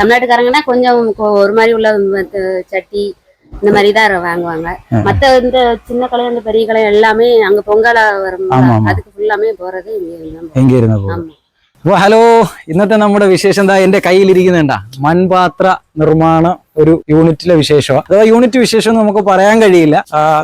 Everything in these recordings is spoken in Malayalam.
தமிழ்நாட்டுக்காரங்கன்னா கொஞ்சம் ஒரு மாதிரி உள்ள சட்டி இந்த மாதிரி தான் வாங்குவாங்க. மத்த இந்த சின்ன கலை இந்த பெரிய கலை எல்லாமே அங்க பொங்கலா வரும், அதுக்கு ஃபுல்லாமே போறது എങ്കിൽ അപ്പോൾ ഹലോ, ഇന്നത്തെ നമ്മുടെ വിശേഷം എന്താ എൻ്റെ കയ്യിലിരിക്കുന്നുണ്ടാ മൺപാത്ര നിർമ്മാണ ഒരു യൂണിറ്റിലെ വിശേഷം. അഥവാ യൂണിറ്റ് വിശേഷം നമുക്ക് പറയാൻ കഴിയില്ല.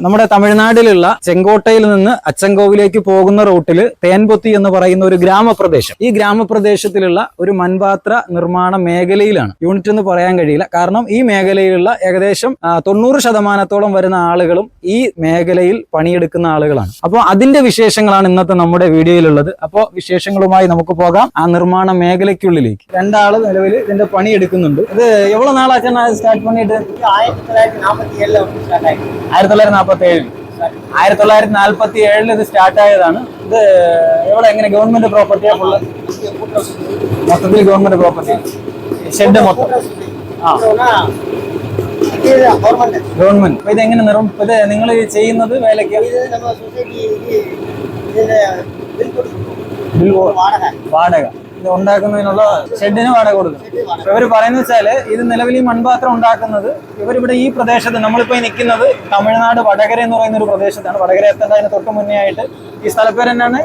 നമ്മുടെ തമിഴ്നാട്ടിലുള്ള ചെങ്കോട്ടയിൽ നിന്ന് അച്ചൻകോവിലേക്ക് പോകുന്ന റൂട്ടിൽ തേൻപൊത്തി എന്ന് പറയുന്ന ഒരു ഗ്രാമപ്രദേശം, ഈ ഗ്രാമപ്രദേശത്തിലുള്ള ഒരു മൺപാത്ര നിർമ്മാണ മേഖലയിലാണ്. യൂണിറ്റ് എന്ന് പറയാൻ കഴിയില്ല, കാരണം ഈ മേഖലയിലുള്ള ഏകദേശം 90% വരുന്ന ആളുകളും ഈ മേഖലയിൽ പണിയെടുക്കുന്ന ആളുകളാണ്. അപ്പോൾ അതിന്റെ വിശേഷങ്ങളാണ് ഇന്നത്തെ നമ്മുടെ വീഡിയോയിലുള്ളത്. അപ്പോൾ വിശേഷങ്ങളുമായി നമുക്ക് പോകാം ആ നിർമ്മാണ മേഖലയ്ക്കുള്ളിലേക്ക്. രണ്ടാള് നിലവിൽ ഇതിന്റെ പണി എടുക്കുന്നുണ്ട്. ഇത് എவ்வளவு നാളാ സ്റ്റാർട്ട് പണിയിട്ട്? 1947 ഇത് സ്റ്റാർട്ട് ആയതാണ്. ഇത് എവിടെ എങ്ങനെ ഗവൺമെന്റ് പ്രോപ്പർട്ടിയാ? ഫുള്ള് മൊത്തത്തിൽ ഗവൺമെന്റ് പ്രോപ്പർട്ടി. ഷെഡ് മൊത്തം ഗവൺമെന്റ്. അപ്പൊ ഇതെങ്ങനെ ഇത് നിങ്ങൾ ചെയ്യുന്നത് വേലയ്ക്ക് വാടക ഇത് ഉണ്ടാക്കുന്നതിനുള്ള ഷെഡിന് വാടക കൊടുക്കും. ഇവർ പറയുന്നത് വെച്ചാല് ഇത് നിലവിൽ ഈ മൺപാത്രം ഉണ്ടാക്കുന്നത് ഇവരിവിടെ ഈ പ്രദേശത്ത്, നമ്മളിപ്പോ നിൽക്കുന്നത് തമിഴ്നാട് വടകര എന്ന് പറയുന്ന ഒരു പ്രദേശത്താണ്. വടകര എത്തേണ്ടതിന് തൊട്ട് മുന്നേ ആയിട്ട് ഈ സ്ഥലപ്പേര് എന്നാണ്?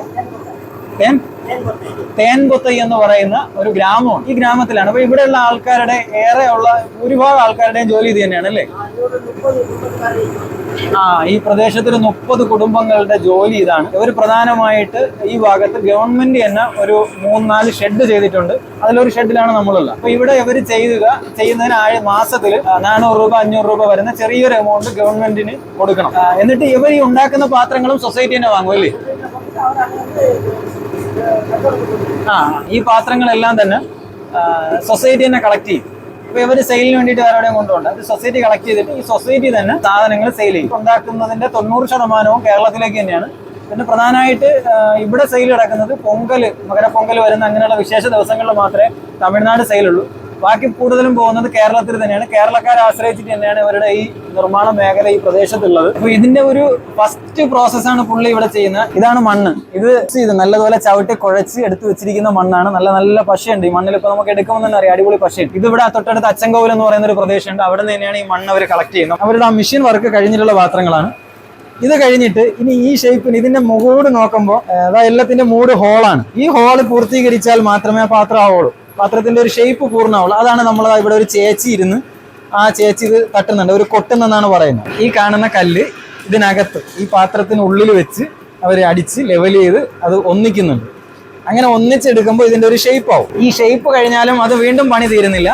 തേൻപൊത്തൈ എന്ന് പറയുന്ന ഒരു ഗ്രാമമാണ്. ഈ ഗ്രാമത്തിലാണ്. അപ്പൊ ഇവിടെയുള്ള ആൾക്കാരുടെ ഏറെയുള്ള ഭൂരിഭാഗം ആൾക്കാരുടെയും ജോലി ഇത് തന്നെയാണ് അല്ലേ? ഈ പ്രദേശത്തിൽ 30 കുടുംബങ്ങളുടെ ജോലി ഇതാണ്. ഇവർ പ്രധാനമായിട്ട് ഈ ഭാഗത്ത് ഗവൺമെന്റ് തന്നെ ഒരു 3-4 ഷെഡ് ചെയ്തിട്ടുണ്ട്. അതിലൊരു ഷെഡിലാണ് നമ്മളുള്ളത്. അപ്പൊ ഇവിടെ ഇവർ ചെയ്യുന്നതിന് മാസത്തിൽ 400 രൂപ 500 രൂപ വരുന്ന ചെറിയൊരു എമൗണ്ട് ഗവൺമെന്റിന് കൊടുക്കണം. എന്നിട്ട് ഇവർ ഈ ഉണ്ടാക്കുന്ന പാത്രങ്ങളും സൊസൈറ്റി തന്നെ വാങ്ങും അല്ലേ? ഈ പാത്രങ്ങളെല്ലാം തന്നെ സൊസൈറ്റി തന്നെ കളക്ട് ചെയ്യും. അപ്പൊ ഇവര് സെയിലിന് വേണ്ടിയിട്ട് വേറെ എവിടെയും കൊണ്ടുപോകണ്ട, അത് സൊസൈറ്റി കളക്ട് ചെയ്തിട്ട് ഈ സൊസൈറ്റി തന്നെ സാധനങ്ങൾ സെയിൽ ചെയ്യും. ഉണ്ടാക്കുന്നതിന്റെ 90% കേരളത്തിലേക്ക് തന്നെയാണ്. പിന്നെ പ്രധാനമായിട്ട് ഇവിടെ സെയിൽ നടക്കുന്നത് പൊങ്കല്, മകരപ്പൊങ്കൽ വരുന്ന അങ്ങനെയുള്ള വിശേഷ ദിവസങ്ങളിൽ മാത്രമേ തമിഴ്നാട് സെയിലുള്ളൂ. ബാക്കി കൂടുതലും പോകുന്നത് കേരളത്തിൽ തന്നെയാണ്. കേരളക്കാരെ ആശ്രയിച്ചിട്ട് തന്നെയാണ് ഇവരുടെ ഈ നിർമ്മാണ മേഖല ഈ പ്രദേശത്തുള്ളത്. അപ്പൊ ഇതിന്റെ ഒരു ഫസ്റ്റ് പ്രോസസ്സാണ് പുള്ളി ഇവിടെ ചെയ്യുന്നത്. ഇതാണ് മണ്ണ്. ഇത് നല്ലതുപോലെ ചവിട്ടി കുഴച്ച് എടുത്തു വെച്ചിരിക്കുന്ന മണ്ണാണ്. നല്ല പശയുണ്ട് ഈ മണ്ണിൽ. ഇപ്പൊ നമുക്ക് എടുക്കുമ്പോൾ തന്നെ അറിയാം, അടിപൊളി പശയുണ്ട്. ഇത് ഇവിടെ തൊട്ടടുത്ത് അച്ചൻകോവിൽ എന്ന് പറയുന്ന ഒരു പ്രദേശമുണ്ട്. അവിടെ നിന്ന് തന്നെയാണ് ഈ മണ്ണ് അവർ കളക്ട് ചെയ്യുന്നത്. അവരുടെ ആ മെഷീൻ വർക്ക് കഴിഞ്ഞിട്ടുള്ള പാത്രങ്ങളാണ്. ഇത് കഴിഞ്ഞിട്ട് ഇനി ഈ ഷേപ്പിന് ഇതിന്റെ മൂട് നോക്കുമ്പോൾ എല്ലാത്തിന്റെ മൂട് ഹോളാണ്. ഈ ഹോള് പൂർത്തീകരിച്ചാൽ മാത്രമേ ആ പാത്രം ആവുള്ളൂ. പാത്രത്തിന്റെ ഒരു ഷേപ്പ് പൂർണ്ണമാവുള്ളൂ. അതാണ് നമ്മൾ ഇവിടെ ഒരു ചേച്ചി ഇരുന്ന് ആ ചേച്ചി ഇത് തട്ടുന്നുണ്ട്. ഒരു കൊട്ടുന്നെന്നാണ് പറയുന്നത്. ഈ കാണുന്ന കല്ല് ഇതിനകത്ത് ഈ പാത്രത്തിനുള്ളിൽ വെച്ച് അവർ അടിച്ച് ലെവൽ ചെയ്ത് അത് ഒന്നിക്കുന്നുണ്ട്. അങ്ങനെ ഒന്നിച്ചെടുക്കുമ്പോൾ ഇതിന്റെ ഒരു ഷേപ്പ് ആവും. ഈ ഷേപ്പ് കഴിഞ്ഞാലും അത് വീണ്ടും പണി തീരുന്നില്ല.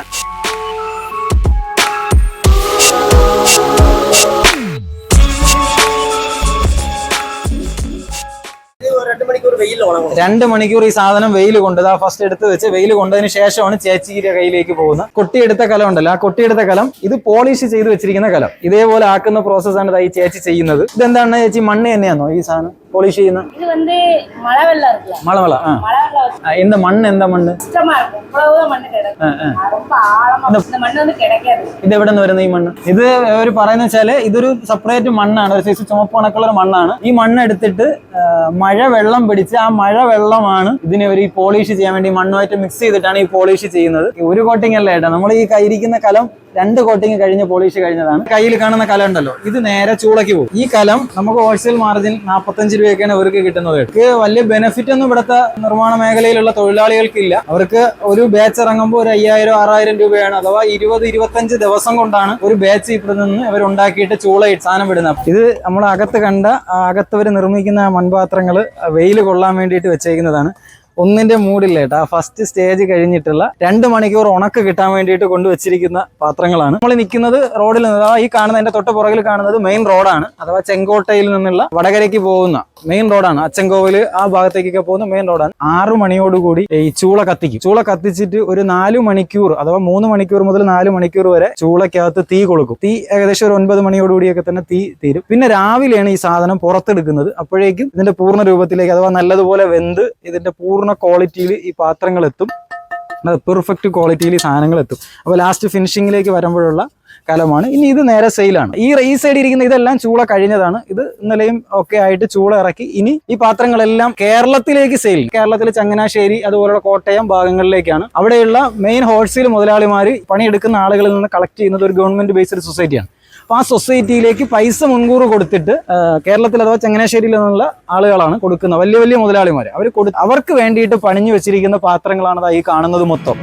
രണ്ട് മണിക്കൂർ ഈ സാധനം വെയിൽ കൊണ്ട് ഫസ്റ്റ് എടുത്ത് വെച്ച് വെയിൽ കൊണ്ടതിന് ശേഷമാണ് ചേച്ചിയുടെ കയ്യിലേക്ക് പോകുന്നത്. കൊട്ടിയെടുത്ത കലം ഉണ്ടല്ലോ, ആ കൊട്ടിയെടുത്ത കലം ഇത് പോളിഷ് ചെയ്ത് വെച്ചിരിക്കുന്ന കലം ഇതേപോലെ ആക്കുന്ന പ്രോസസ്സാണ് ഈ ചേച്ചി ചെയ്യുന്നത്. ഇതെന്താണ് ചേച്ചി, മണ്ണ് തന്നെയാണോ ഈ സാധനം പോളിഷ് ചെയ്യുന്നത്? മളവെള്ള. എന്താ മണ്ണ്? എന്താ മണ്ണ്? ഇത് എവിടെ നിന്ന് വരുന്ന ഈ മണ്ണ്? ഇത് ഒരു പറയുന്ന വെച്ചാല് ഇതൊരു സെപ്പറേറ്റ് മണ്ണാണ്, ഒരു സൈസ് ചുമപ്പ് കണക്കുള്ള മണ്ണാണ്. ഈ മണ്ണ് എടുത്തിട്ട് മഴ വെള്ളം പിടിച്ച് ആ മഴ വെള്ളമാണ് ഇതിനെ ഒരു പോളിഷ് ചെയ്യാൻ വേണ്ടി മണ്ണുമായിട്ട് മിക്സ് ചെയ്തിട്ടാണ് ഈ പോളിഷ് ചെയ്യുന്നത്. ഒരു കോട്ടിംഗ് അല്ല ഏട്ടാ, നമ്മൾ ഈ കയ്യിരിക്കുന്ന കലം 2 കോട്ടിങ് കഴിഞ്ഞ് പോളിഷ് കഴിഞ്ഞതാണ്. കയ്യിൽ കാണുന്ന കലം ഉണ്ടല്ലോ, ഇത് നേരെ ചൂളയ്ക്ക് പോകും. ഈ കലം നമുക്ക് ഹോൾസെയിൽ മാർജിൻ 45 രൂപയൊക്കെയാണ് അവർക്ക് കിട്ടുന്നത്. അവർക്ക് വലിയ ബെനിഫിറ്റ് ഒന്നും ഇവിടുത്തെ നിർമ്മാണ മേഖലയിലുള്ള തൊഴിലാളികൾക്കില്ല. അവർക്ക് ഒരു ബാച്ച് ഇറങ്ങുമ്പോൾ ഒരു 5000-6000 രൂപയാണ്. അഥവാ 20-25 ദിവസം കൊണ്ടാണ് ഒരു ബാച്ച് ഇവിടെ നിന്ന് അവർ ഉണ്ടാക്കിയിട്ട് ചൂളയിട്ട് സാധനം വിടുന്നത്. ഇത് നമ്മൾ അകത്ത് കണ്ട അകത്തവർ നിർമ്മിക്കുന്ന മൺപാത്രങ്ങൾ വെയിൽ കൊള്ളാൻ വേണ്ടിയിട്ട് വെച്ചേക്കുന്നതാണ്. ഒന്നിന്റെ മൂടില്ല കേട്ടോ. ആ ഫസ്റ്റ് സ്റ്റേജ് കഴിഞ്ഞിട്ടുള്ള 2 മണിക്കൂർ ഉണക്ക് കിട്ടാൻ വേണ്ടിയിട്ട് കൊണ്ടുവച്ചിരിക്കുന്ന പാത്രങ്ങളാണ്. നമ്മൾ നിൽക്കുന്നത് റോഡിൽ നിന്ന്, ഈ കാണുന്ന എന്റെ തൊട്ട് പുറകിൽ കാണുന്നത് മെയിൻ റോഡാണ്. അഥവാ ചെങ്കോട്ടയിൽ നിന്നുള്ള വടകരയ്ക്ക് പോകുന്ന മെയിൻ റോഡാണ്. അച്ചൻകോവില് ആ ഭാഗത്തേക്കൊക്കെ പോകുന്ന മെയിൻ റോഡാണ്. 6 മണിയോടുകൂടി ഈ ചൂള കത്തിക്കും. ചൂള കത്തിച്ചിട്ട് ഒരു 4 മണിക്കൂർ അഥവാ 3 മണിക്കൂർ മുതൽ 4 മണിക്കൂർ വരെ ചൂളക്കകത്ത് തീ കൊടുക്കും. തീ ഏകദേശം ഒരു 9 മണിയോടുകൂടിയൊക്കെ തന്നെ തീ തീരും. പിന്നെ രാവിലെയാണ് ഈ സാധനം പുറത്തെടുക്കുന്നത്. അപ്പോഴേക്കും ഇതിന്റെ പൂർണ്ണ രൂപത്തിലേക്ക് അഥവാ നല്ലതുപോലെ വെന്ത് ഇതിന്റെ പൂർണ്ണ ക്വാളിറ്റിയിൽ ഈ പാത്രങ്ങൾ എത്തും. പെർഫെക്റ്റ് ക്വാളിറ്റിയിൽ ഈ സാധനങ്ങൾ എത്തും. അപ്പോൾ ലാസ്റ്റ് ഫിനിഷിങ്ങിലേക്ക് വരുമ്പോഴുള്ള കലമാണ്. ഇനി ഇത് നേരെ സെയിലാണ്. ഈ സൈഡിൽ ഇരിക്കുന്ന ഇതെല്ലാം ചൂള കഴിഞ്ഞതാണ്. ഇത് ഇന്നലെയും ഒക്കെ ആയിട്ട് ചൂള ഇറക്കി. ഇനി ഈ പാത്രങ്ങളെല്ലാം കേരളത്തിലേക്ക് സെയിൽ. കേരളത്തിലെ ചങ്ങനാശ്ശേരി അതുപോലുള്ള കോട്ടയം ഭാഗങ്ങളിലേക്കാണ്. അവിടെയുള്ള മെയിൻ ഹോൾസെയിൽ മുതലാളിമാർ പണിയെടുക്കുന്ന ആളുകളിൽ നിന്ന് കളക്ട് ചെയ്യുന്നത് ഒരു ഗവൺമെന്റ് ബേസ്ഡ് സൊസൈറ്റിയാണ്. അപ്പോൾ ആ സൊസൈറ്റിയിലേക്ക് പൈസ മുൻകൂർ കൊടുത്തിട്ട് കേരളത്തിൽ അഥവാ ചങ്ങനാശ്ശേരിയിൽ നിന്നുള്ള ആളുകളാണ് കൊടുക്കുന്നത്. വലിയ വലിയ മുതലാളിമാർ അവർക്ക് വേണ്ടിയിട്ട് പണിഞ്ഞു വെച്ചിരിക്കുന്ന പാത്രങ്ങളാണ് ഈ കാണുന്നത് മൊത്തം.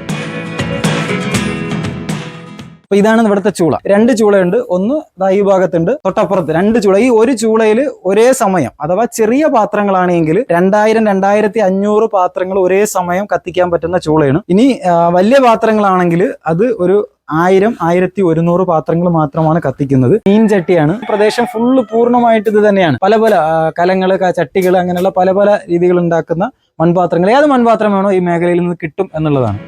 അപ്പൊ ഇതാണ് ഇവിടുത്തെ ചൂള. 2 ചൂളയുണ്ട്. ഒന്ന് ഈ ഭാഗത്തുണ്ട്, തൊട്ടപ്പുറത്ത് 2 ചൂള. ഈ ഒരു ചൂളയിൽ ഒരേ സമയം അഥവാ ചെറിയ പാത്രങ്ങളാണെങ്കിൽ 2000-2500 പാത്രങ്ങൾ ഒരേ സമയം കത്തിക്കാൻ പറ്റുന്ന ചൂളയാണ്. ഇനി വലിയ പാത്രങ്ങളാണെങ്കിൽ അത് ഒരു 1000-1100 പാത്രങ്ങൾ മാത്രമാണ് കത്തിക്കുന്നത്. മീൻ ചട്ടിയാണ്. പ്രദേശം ഫുള്ള് പൂർണ്ണമായിട്ട് ഇത് തന്നെയാണ്. പല പല കലങ്ങള്, ചട്ടികൾ, അങ്ങനെയുള്ള പല പല രീതികൾ ഉണ്ടാക്കുന്ന മൺപാത്രങ്ങൾ. ഏത് മൺപാത്രം വേണോ ഈ മേഖലയിൽ നിന്ന് കിട്ടും എന്നുള്ളതാണ്.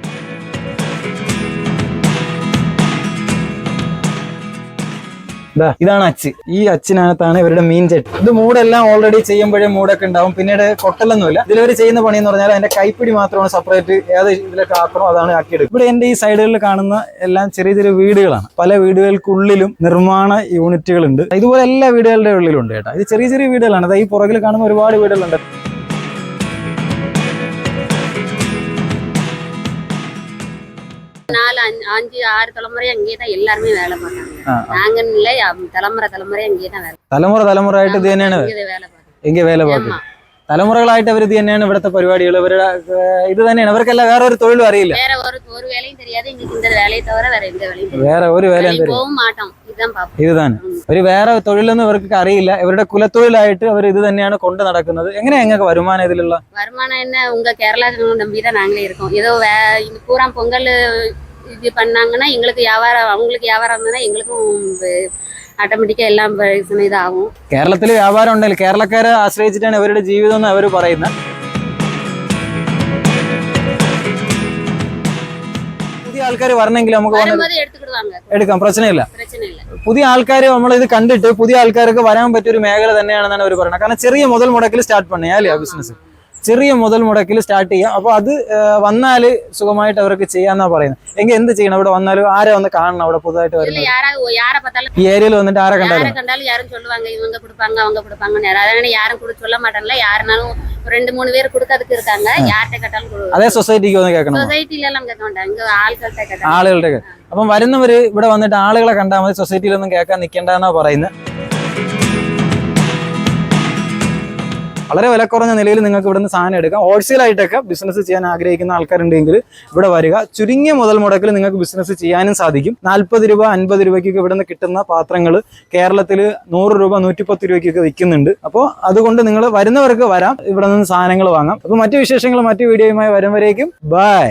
ഇതാണ് അച്ച്. ഈ അച്ചിനകത്താണ് ഇവരുടെ മീൻ ചട്ടി. ഇത് മൂടെല്ലാം ഓൾറെഡി ചെയ്യുമ്പോഴേ മൂടൊക്കെ ഉണ്ടാവും. പിന്നീട് കൊട്ടലൊന്നുമില്ല. ഇതിലവർ ചെയ്യുന്ന പണി എന്ന് പറഞ്ഞാൽ അതിന്റെ കൈപ്പിടി മാത്രമാണ് സെപ്പറേറ്റ്. ഏത് ഇതിലൊക്കെ ആക്കണോ അതാണ് ആക്കിയെടുക്കും. ഇവിടെ എന്റെ ഈ സൈഡുകളിൽ കാണുന്ന എല്ലാം ചെറിയ ചെറിയ വീടുകളാണ്. പല വീടുകൾക്കുള്ളിലും നിർമ്മാണ യൂണിറ്റുകളുണ്ട്. ഇതുപോലെ എല്ലാ വീടുകളുടെ ഉള്ളിലുണ്ട് കേട്ടോ. ഇത് ചെറിയ ചെറിയ വീടുകളാണ്. അതായത് ഈ പുറകിൽ കാണുന്ന ഒരുപാട് വീടുകളുണ്ട്. 4-5-6 தலைமுறை அங்கேதான் எல்லாருமே வேலை பார்த்தாங்க. நாங்க இல்ல, தலைமுறை அங்கேதான் வேலை. തലമുറയായിട്ട് ഇത് തന്നെയാണ് എങ്കിൽ വേല பார்க்குது. തലമുറകളായിട്ട് അവർ ഇത് തന്നെയാണ് ഇവിടുത്തെ പരിപാടികൾ. ഇവരുടെ ഇത് തന്നെയാണ്. അവർക്കെല്ലാം വേറെ ഒരു തൊഴിലും അറിയില്ല. വേറെ ഒരു വേലയും தெரியாது. ഇങ്ങക്ക് இந்த வேலையை தவிர வேற எந்த வேலையும் தெரியாது. വേറെ ഒരു വേലയും പോവും മാട്ടം. ഇതാണ് പാപ്പ. ഇതാണ് ഒരു വേറെ തൊഴിലൊന്നും ഇവർക്ക് അറിയില്ല. ഇവരുടെ കുലത്തൊഴിലായിട്ട് അവർ ഇത് തന്നെയാണ് കൊണ്ട് നടക്കുന്നത്. എങ്ങനെയാ നിങ്ങൾക്ക് വരുമാനം ഇതിലുള്ള? வருமானம் என்ன, உங்க கேரளா நம்பிதான் நாங்களே இருக்கோம். ஏதோ பூரா பொங்கல் இது பண்ணாங்கன்னா எங்களுக்கு வியாபாரம், அவங்களுக்கு வியாபாரம் இருந்ததுன்னா எங்களுக்கும் ഓട്ടോമാറ്റിക്കാ എല്ലാം ഇതാവും. കേരളത്തിൽ വ്യാപാരം ഉണ്ടല്ലോ. കേരളക്കാരെ ആശ്രയിച്ചിട്ടാണ് ഇവരുടെ ജീവിതം എന്ന് അവർ പറയുന്നത്. പുതിയ ആൾക്കാർ വരണമെങ്കിൽ നമുക്ക് എടുക്കാം, പ്രശ്നമില്ല. പുതിയ ആൾക്കാർ നമ്മളിത് കണ്ടിട്ട് പുതിയ ആൾക്കാർക്ക് വരാൻ പറ്റിയ ഒരു മേഖല തന്നെയാണെന്നാണ് അവർ പറയുന്നത്. കാരണം ചെറിയ മുതൽ മുടക്കിൽ സ്റ്റാർട്ട് പണിയാ ബിസിനസ്. ചെറിയ മുതൽ മുടക്കിൽ സ്റ്റാർട്ട് ചെയ്യാം. അപ്പോൾ അത് വന്നാൽ സുഖമായിട്ട് അവർക്ക് ചെയ്യാന്നാ പറയുന്നത്. എങ്കിൽ എന്ത് ചെയ്യണം? ഇവിടെ വന്നാലും ആരെ വന്ന് കാണണം? അവിടെ പുതുതായിട്ട് വരുന്നത് ഈ ഏരിയയിൽ വന്നിട്ട് ആരെ കണ്ടാലും யாரும் சொல்லுவாங்க இவங்க கொடுப்பாங்க அவங்க கொடுப்பாங்க. அதனால யாரும் கூட சொல்ல மாட்டாங்கல்ல. யாருனாலும் 2-3 பேர் கொடுக்கிறதுக்கு இருக்காங்க. யார்கிட்ட கேட்டாலும் അതേ സൊസൈറ്റിക്ക് വന്ന് കേൾക്കണം. സൊസൈറ്റിയിൽ എല്ലാം കേൾക്കാൻ മാட்டாங்க. ഇങ്ങ ആൾക്കാരുടെ ആളുകളുടെ. അപ്പം വരുന്നവര് ഇവിടെ വന്നിട്ട് ആളുകളെ കണ്ടാൽ മതി. സൊസൈറ്റിയിലൊന്നും കേൾക്കാൻ നിൽക്കേണ്ടെന്നാ പറയുന്നത്. വളരെ വില കുറഞ്ഞ നിലയിൽ നിങ്ങൾക്ക് ഇവിടുന്ന് സാധനം എടുക്കാം. ഹോൾസെയിൽ ആയിട്ടൊക്കെ ബിസിനസ് ചെയ്യാൻ ആഗ്രഹിക്കുന്ന ആൾക്കാരുണ്ടെങ്കിൽ ഇവിടെ വരിക. ചുരുങ്ങിയ മുതൽ മുടക്കിൽ നിങ്ങൾക്ക് ബിസിനസ് ചെയ്യാനും സാധിക്കും. 40 രൂപ 50 രൂപയ്ക്കൊക്കെ ഇവിടുന്ന് കിട്ടുന്ന പാത്രങ്ങൾ കേരളത്തിൽ 100 രൂപ 110 രൂപയ്ക്കൊക്കെ വിൽക്കുന്നുണ്ട്. അപ്പോൾ അതുകൊണ്ട് നിങ്ങൾ വരുന്നവർക്ക് വരാം, ഇവിടെ നിന്ന് സാധനങ്ങൾ വാങ്ങാം. അപ്പോൾ മറ്റു വിശേഷങ്ങൾ മറ്റു വീഡിയോയുമായി വരുമ്പോഴേക്കും ബൈ.